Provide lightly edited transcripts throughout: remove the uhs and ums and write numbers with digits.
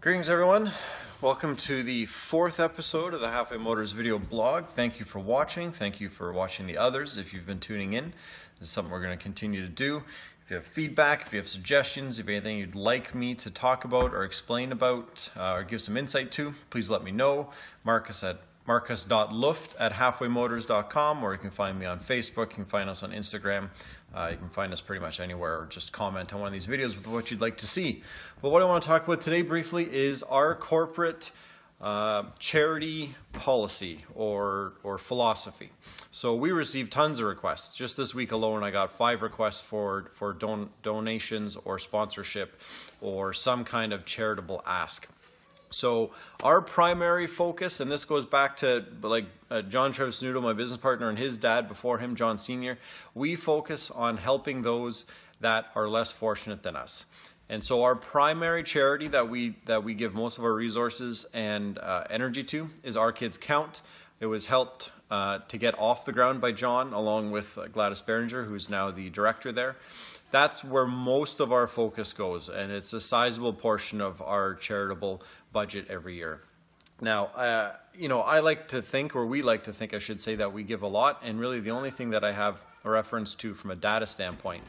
Greetings everyone, welcome to the 4th episode of the Halfway Motors video blog. Thank you for watching, thank you for watching the others if you've been tuning in. This is something we're going to continue to do. If you have feedback, if you have suggestions, if you have anything you'd like me to talk about or explain about or give some insight to, please let me know. Marcus at marcus.luft@halfwaymotors.com, or you can find me on Facebook, you can find us on Instagram. You can find us pretty much anywhere, or just comment on one of these videos with what you'd like to see. But what I want to talk about today briefly is our corporate charity policy or philosophy. So we received tons of requests. Just this week alone, I got 5 requests for donations or sponsorship or some kind of charitable ask. So our primary focus, and this goes back to John Trevisnuto, my business partner, and his dad before him, John Sr., we focus on helping those that are less fortunate than us. And so our primary charity that we give most of our resources and energy to is Our Kids Count. It was helped to get off the ground by John, along with Gladys Berenger, who's now the director there. That's where most of our focus goes, and it's a sizable portion of our charitable budget every year. Now, I like to think, or we like to think, I should say, that we give a lot, and really the only thing that I have a reference to from a data standpoint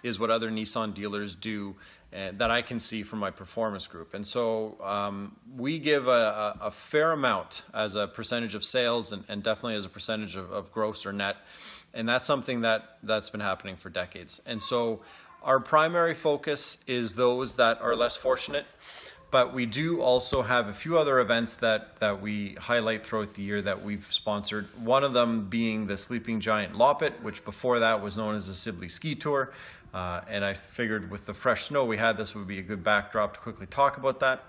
is what other Nissan dealers do that I can see from my performance group. And so we give a fair amount as a percentage of sales and definitely as a percentage of gross or net. And that's something that's been happening for decades. And so our primary focus is those that are less fortunate, but we do also have a few other events that we highlight throughout the year that we've sponsored. One of them being the Sleeping Giant Loppet, which before that was known as the Sibley Ski Tour. And I figured with the fresh snow we had, this would be a good backdrop to quickly talk about that.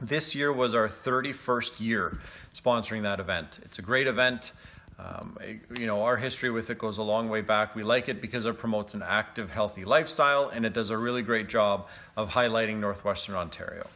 This year was our 31st year sponsoring that event. It's a great event. Our history with it goes a long way back. We like it because it promotes an active, healthy lifestyle, and it does a really great job of highlighting Northwestern Ontario.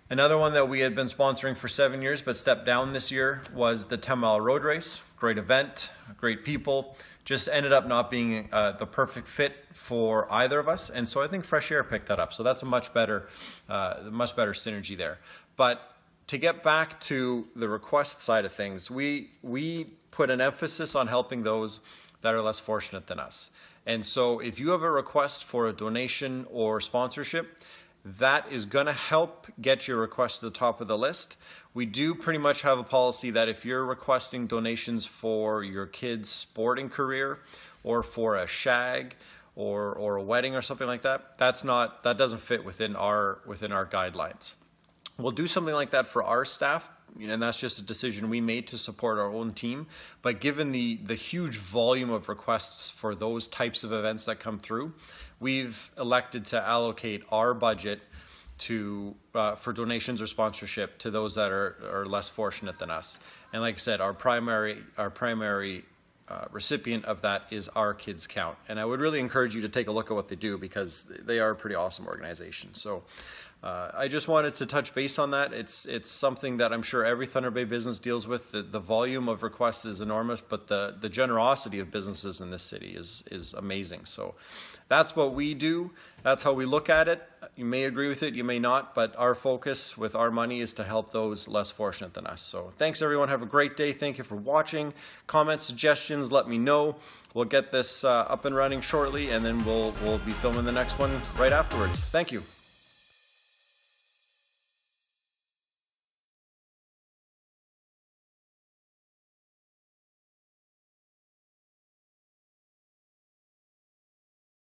Another one that we had been sponsoring for 7 years but stepped down this year was the 10-mile road race. Great event, great people. Just ended up not being the perfect fit for either of us, and so I think Fresh Air picked that up. So that's a much better synergy there. But to get back to the request side of things, we put an emphasis on helping those that are less fortunate than us. And so if you have a request for a donation or sponsorship, that is going to help get your request to the top of the list. We do pretty much have a policy that if you're requesting donations for your kid's sporting career or for a shag or a wedding or something like that, that doesn't fit within our guidelines. We'll do something like that for our staff, and that's just a decision we made to support our own team. But given the huge volume of requests for those types of events that come through, we've elected to allocate our budget for donations or sponsorship to those that are less fortunate than us. And like I said, our primary recipient of that is Our Kids Count. And I would really encourage you to take a look at what they do, because they are a pretty awesome organization. So I just wanted to touch base on that. It's something that I'm sure every Thunder Bay business deals with. The volume of requests is enormous, but the generosity of businesses in this city is amazing. So that's what we do. That's how we look at it. You may agree with it, you may not, but our focus with our money is to help those less fortunate than us. So thanks everyone, have a great day. Thank you for watching. Comments, suggestions, let me know. We'll get this up and running shortly, and then we'll be filming the next one right afterwards. Thank you.